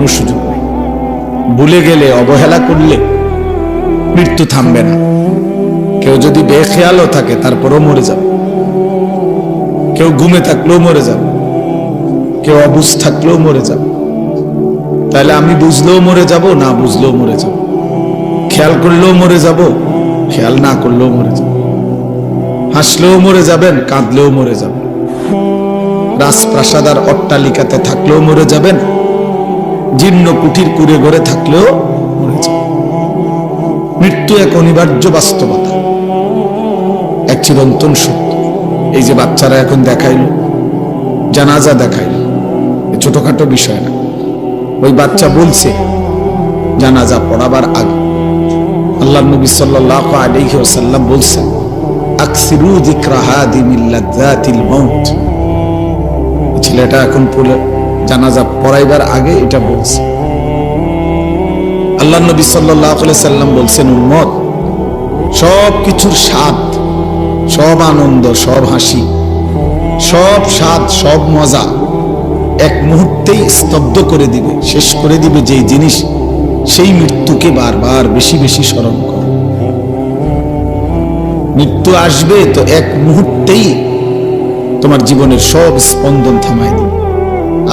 কোনো সুযোগ নেই। ভুলে গেলে, অবহেলা করলে মৃত্যু থামবে না। কেউ যদি বেখেয়ালও থাকে তারপরও মরে যাবে, কেউ ঘুমে থাকলেও মরে যাবে, কেউ অবুঝ থাকলেও মরে যাবে। তাহলে আমি বুঝলেও মরে যাব, না বুঝলেও মরে যাব, খেয়াল করলেও মরে যাব, খেয়াল না করলেও মরে যাব, হাসলেও মরে যাবেন, কাঁদলেও মরে যাবেন, রাজপ্রাসাদ আর অট্টালিকাতে থাকলেও মরে যাবেন, জীর্ণ কুটির কুড়ে ঘরে থাকলেও মরে যাবেন। মৃত্যু এক অনিবার্য বাস্তবতা, এক চিরন্তন সত্য। এই যে বাচ্চারা এখন দেখাইল, জানাজা দেখাইল, ছোটখাটো বিষয় না। ওই বাচ্চা বলছে জানাজা পড়াবার আগে আল্লাহর নবী সাল্লাল্লাহু আলাইহি ওয়াসাল্লাম বলছেন, আকসিরু যিকরা হাদিমিল লাযাতিল মাউত। ছেলেটা এখন জানাজা পড়াইবার আগে এটা বলছে। আল্লাহর নবী সাল্লাল্লাহু আলাইহি ওয়াসাল্লাম বলছেন, উম্মত, সব কিছুর স্বাদ, সব আনন্দ, সব হাসি, সব স্বাদ, সব মজা এক মুহূর্তেই স্তব্ধ করে দিবে, শেষ করে দিবে যে জিনিস, সেই মৃত্যুকে বারবার বেশি বেশি স্মরণ করো। মৃত্যু আসবে তো এক মুহূর্তেই তোমার জীবনের সব স্পন্দন থামাই দিবে।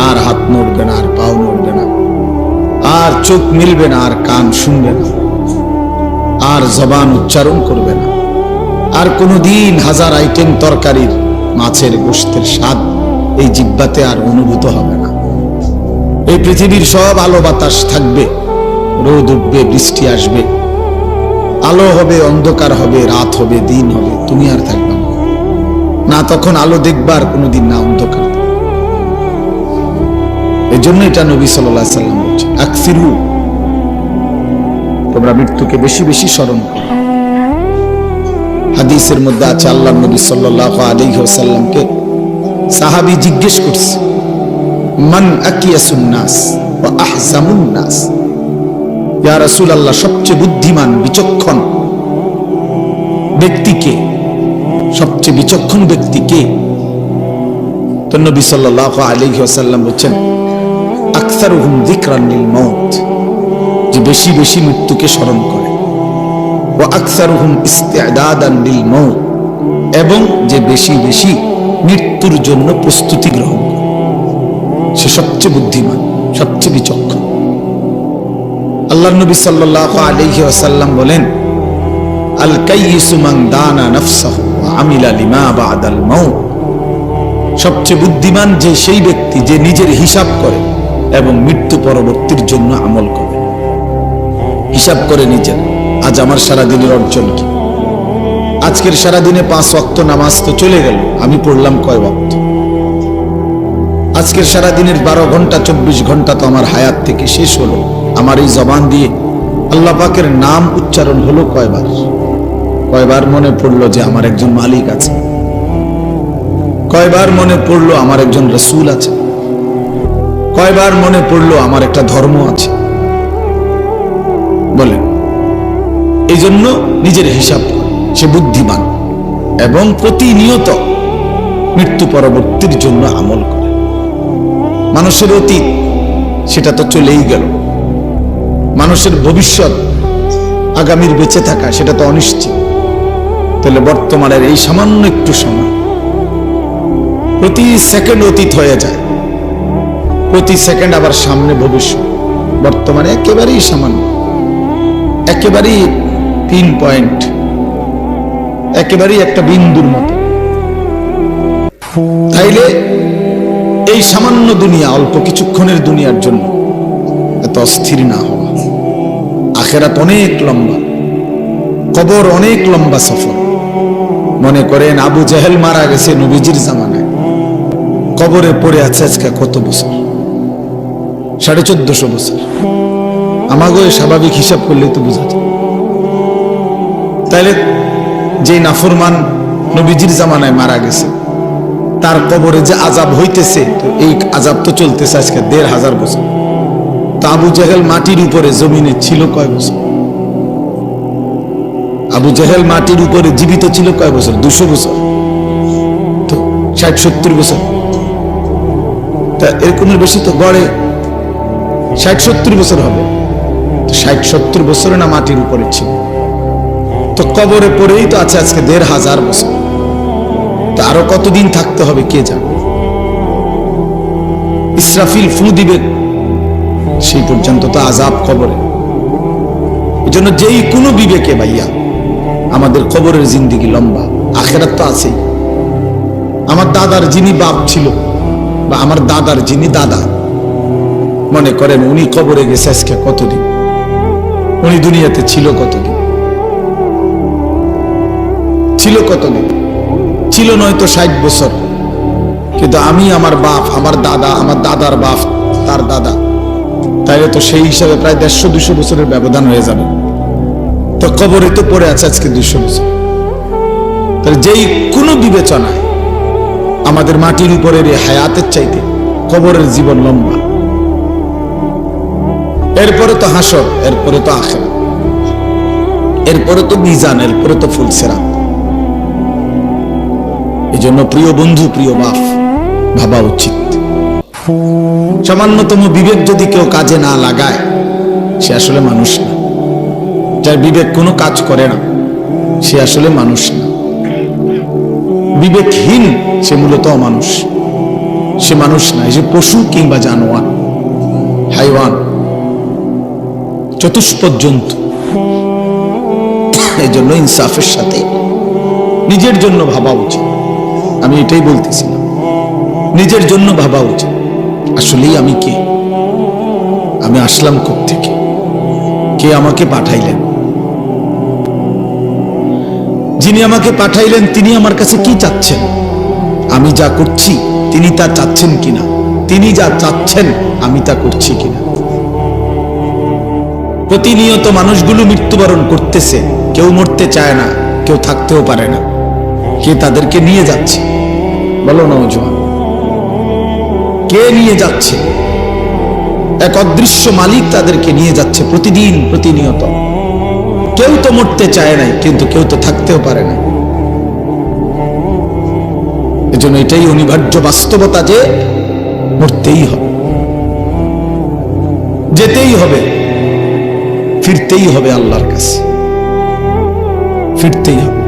আর হাত নড়বে না, আর পাও নড়বে না, আর চোখ মিলবে না, আর কান শুনবে না, আর জবান উচ্চারণ করবে না, আর কোনোদিন হাজার আইটেম তরকারির মাছের গোশতের স্বাদ এই জিহ্বাতে আর অনুভূত হবে না। এই পৃথিবীর সব আলো বাতাস থাকবে, রোদ উঠবে, বৃষ্টি আসবে, আলো হবে, অন্ধকার হবে, রাত হবে, দিন হবে, তুমি আর থাকবে না। তখন আলো দেখবার কোনোদিন, না অন্ধকার। এই জন্য এটা নবী সাল্লাল্লাহু আলাইহি ওয়াসাল্লাম বলছে, আকসিরু, তোমরা মৃত্যুকে বেশি বেশি স্মরণ করো। হাদিসের মধ্যে আছে, আল্লাহর নবী সাল্লাল্লাহু আলাইহি ওয়াসাল্লামকে সাহাবী জিজ্ঞেস করছে, মান আকিয়াসুন নাস ওয়া আহজামুন নাস, ইয়া রাসূলুল্লাহ, সবচেয়ে বুদ্ধিমান বিচক্ষণ ব্যক্তি কে? সবচেয়ে বিচক্ষণ ব্যক্তি কে? তো নবী সাল্লাল্লাহু আলাইহি ওয়াসাল্লাম বলেন, আকসারুহুম যিকরান লিল মাউত, যে বেশি বেশি মৃত্যুকে স্মরণ করে, ওয়া আকসারুহুম ইস্তিদাদান লিল মাউত, এবং যে বেশি বেশি মৃত্যুর জন্য প্রস্তুতি গ্রহণ করে, সে সবচেয়ে বুদ্ধিমান, সবচেয়ে বিচক্ষণ। আল্লাহর নবী সাল্লাল্লাহু আলাইহি ওয়াসাল্লাম বলেন, আল কাইয়িসু মান দানা নাফসাহু ওয়া আমিলা লিমা বা'দাল মাউত, সবচেয়ে বুদ্ধিমান যে সেই ব্যক্তি যে নিজের হিসাব করে এবং মৃত্যু পরবর্তীর জন্য আমল করে। হিসাব করে নিজের, আজ আমার সারা দিনের অর্জন কি? আজকের সারা দিনে 5 ওয়াক্ত নামাজ তো চলে গেল, আমি পড়লাম কয় ওয়াক্ত? আজকের সারা দিনের 12 ঘন্টা 24 ঘন্টা তো আমার হায়াত থেকে শেষ হলো। আমার এই জবান দিয়ে আল্লাহ পাকের নাম উচ্চারণ হলো কয়বার? কয়বার মনে পড়লো যে আমার একজন মালিক আছে? কয়বার মনে পড়লো আমার একজন রাসূল আছে? কয়বার মনে পড়লো আমার একটা ধর্ম আছে? বলেন। এই জন্য নিজের হিসাব, সে বুদ্ধিমান এবং প্রতিনিয়ত মৃত্যু পরবর্তীর জন্য আমল করে। মানুষের অতীত সেটা তো চলেই গেল, মানুষের ভবিষ্যৎ, আগামীর বেঁচে থাকা, সেটা তো অনিশ্চিত। তাহলে বর্তমানের এই সামান্য একটু সময়, প্রতি সেকেন্ড অতীত হয়ে যায়, প্রতি সেকেন্ড আবার সামনে ভবিষ্যৎ। বর্তমানে একেবারেই সামান্য, একেবারেই পিন পয়েন্ট, একেবারেই একটা বিন্দুর মতো। তাইলে এই সামান্য দুনিয়া, অল্প কিছুক্ষণের দুনিয়ার জন্য এত অস্থির না হওয়া। আখিরাত অনেক লম্বা, কবর অনেক লম্বা সফর। মনে করেন আবু জেহেল মারা গেছে নবীজির জামানায়, কবরে পড়ে আছে আজকে কত বছর? 1450 বছর। আমাগো স্বাভাবিক হিসাব করলে তো বোঝা যায়। তাইলে যে নাফরমান নবীজির জামানায় মারা গেছে, তার কবরে যে আযাব হইতেছে, এই আযাব তো চলতেছে আজকে 1500 বছর। তো আবু জেহেল মাটির উপরে জমিনে ছিল কয় বছর? আবু জেহেল মাটির উপরে জীবিত ছিল কয় বছর? 200 বছর, তো 60-70 বছর। তা এরকমের বেশি তো গড়ে 60-70 বছর হবে। 60-70 বছরে না মাটির উপরে ছিল, তো কবরে পড়েই তো আছে আজকে 1500 বছর। তো আরো কতদিন থাকতে হবে কে জানে। ইসরাফিল ফু দিবে, সেই পর্যন্ত তো আযাব কবরে। এই জন্য যেই কোনো বিবেকে ভাইয়া, আমাদের কবরের জিন্দেগি লম্বা, আখেরাত তো আছেই। আমার দাদার যিনি বাপ ছিল, বা আমার দাদার যিনি দাদা, মনে করেন উনি কবরে গেছে আজকে কতদিন, উনি দুনিয়াতে ছিল কতদিন, ছিল কতদিন, ছিল নয়তো 60 বছর। কিন্তু আমি, আমার বাপ, আমার দাদা, আমার দাদার বাপ, তার দাদা, তাইলে তো সেই হিসাবে প্রায় 150-200 বছরের ব্যবধান হয়ে যাবে। তো কবরে তো পড়ে আছে আজকে 200 বছর। তাহলে যেই কোনো বিবেচনায় আমাদের মাটির উপরের এই হায়াতের চাইতে কবরের জীবন লম্বা। এরপরে তো হাসর, এরপরে তো আখিরাত, এরপরে তো মিজান, এরপরে তো ফুলসিরাত। এই জন্য প্রিয় বন্ধু, প্রিয় বাপ, ভাবা উচিত। সামান্যতম বিবেক যদি কেউ কাজে না লাগায়, সে আসলে মানুষ না। যার বিবেক কোনো কাজ করে না, সে আসলে মানুষ না। বিবেকহীন সে মূলত অমানুষ, সে মানুষ না। এই যে পশু কিংবা জানোয়ার, হাইওয়ান, চতুষ্পদ জন্তু। এই জন্য ইনসাফের সাথে নিজের জন্য ভাবা উচিত। আমি এটাই বলতেছিলাম, নিজের জন্য ভাবা উচিত। আসলেই আমি কে? আমি আসলাম কোত্থেকে? কে আমাকে পাঠাইলেন? যিনি আমাকে পাঠাইলেন তিনি আমার কাছে কি চাচ্ছেন? আমি যা করছি তিনি তা চাচ্ছেন কিনা? তিনি যা চাচ্ছেন আমি তা করছি কিনা? প্রতিনিয়ত মানুষগুলো মৃত্যুবরণ করতেছে, কেউ মরতে চায় না, কেউ থাকতেও পারে না। কে তাদেরকে নিয়ে যাচ্ছে? বলো নওজোয়ান, কে নিয়ে যাচ্ছে? এক অদৃশ্য মালিক তাদেরকে নিয়ে যাচ্ছে প্রতিদিন, প্রতিনিয়ত। কেউ তো মরতে চায় নাই, কিন্তু কেউ তো থাকতেও পারে না। এজন্য এটাই অনিবার্য বাস্তবতা যে মরতেই হবে, যেতেই হবে, ফিরতেই হবে আল্লাহর কাছে, ফিরতেই হবে।